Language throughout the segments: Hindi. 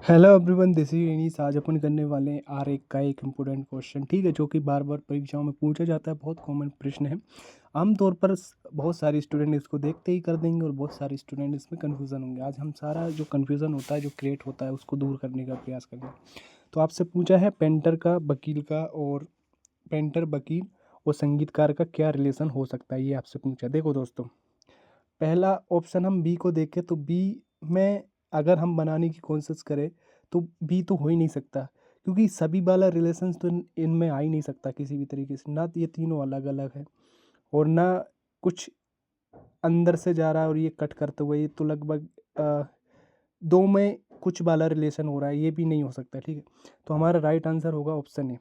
Hello everyone, this is Annie's. आज अपन करने वाले हैं R1 का एक इम्पोर्टेंट क्वेश्चन, ठीक है, जो कि बार बार परीक्षाओं में पूछा जाता है। बहुत कॉमन प्रश्न है। आमतौर पर बहुत सारे स्टूडेंट इसको देखते ही कर देंगे और बहुत सारे स्टूडेंट इसमें कन्फ्यूज़न होंगे। आज हम सारा जो कन्फ्यूज़न होता है, जो क्रिएट होता है, उसको दूर करने का प्रयास करेंगे। तो आपसे पूछा है पेंटर का, वकील का, और पेंटर, वकील और संगीतकार का क्या रिलेशन हो सकता है, ये आपसे पूछा। देखो दोस्तों, पहला ऑप्शन हम बी को देखें तो बी में अगर हम बनाने की कोशिश करें तो बी तो हो ही नहीं सकता, क्योंकि सभी वाला रिलेशंस तो इनमें आ ही नहीं सकता किसी भी तरीके से। ना तो ये तीनों अलग अलग है और ना कुछ अंदर से जा रहा है और ये कट करते हुए, ये तो लगभग दो में कुछ वाला रिलेशन हो रहा है, ये भी नहीं हो सकता। ठीक है, तो हमारा राइट आंसर होगा ऑप्शन ए।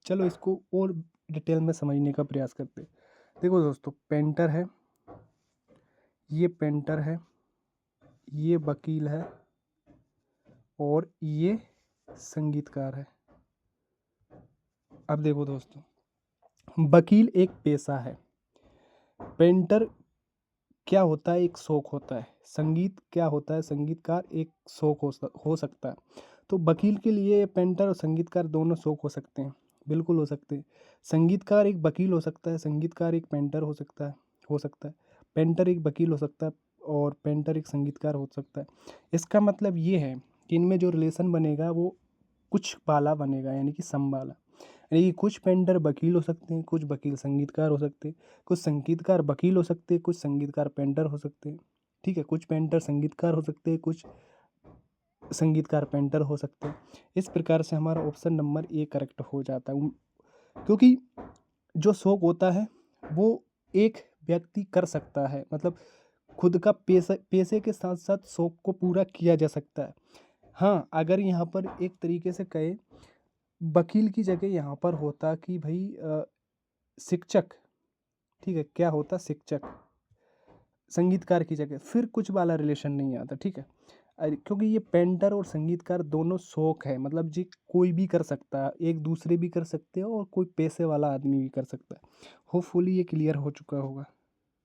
चलो इसको और डिटेल में समझने का प्रयास करते हैं। देखो दोस्तों, पेंटर है, ये पेंटर है, ये वकील है और ये संगीतकार है। अब देखो दोस्तों, वकील एक पेशा है, पेंटर क्या होता है, एक शौक होता है, संगीत क्या होता है, संगीतकार एक शौक हो सकता है। तो वकील के लिए पेंटर और संगीतकार दोनों शौक हो सकते हैं, बिल्कुल हो सकते हैं। संगीतकार एक वकील हो सकता है, संगीतकार एक पेंटर हो सकता है। पेंटर एक वकील हो सकता है और पेंटर एक संगीतकार हो सकता है। इसका मतलब ये है कि इनमें जो रिलेशन बनेगा वो कुछ वाला बनेगा, यानी कि सम वाला। यानी कि कुछ पेंटर वकील हो सकते हैं, कुछ वकील संगीतकार हो सकते हैं, कुछ संगीतकार वकील हो सकते हैं, कुछ संगीतकार पेंटर हो सकते हैं। ठीक है, कुछ पेंटर संगीतकार हो सकते हैं, कुछ संगीतकार पेंटर हो सकते हैं। इस प्रकार से हमारा ऑप्शन नंबर ए करेक्ट हो जाता है, क्योंकि जो शौक होता है वो एक व्यक्ति कर सकता है, मतलब खुद का पैसे के साथ साथ शौक को पूरा किया जा सकता है। हाँ, अगर यहाँ पर एक तरीके से कहे, वकील की जगह यहाँ पर होता कि भाई शिक्षक, ठीक है, क्या होता, शिक्षक। संगीतकार की जगह फिर कुछ वाला रिलेशन नहीं आता। ठीक है, क्योंकि ये पेंटर और संगीतकार दोनों शौक है, मतलब जी कोई भी कर सकता है, एक दूसरे भी कर सकते हैं और कोई पैसे वाला आदमी भी कर सकता है। होपफुली ये क्लियर हो चुका होगा।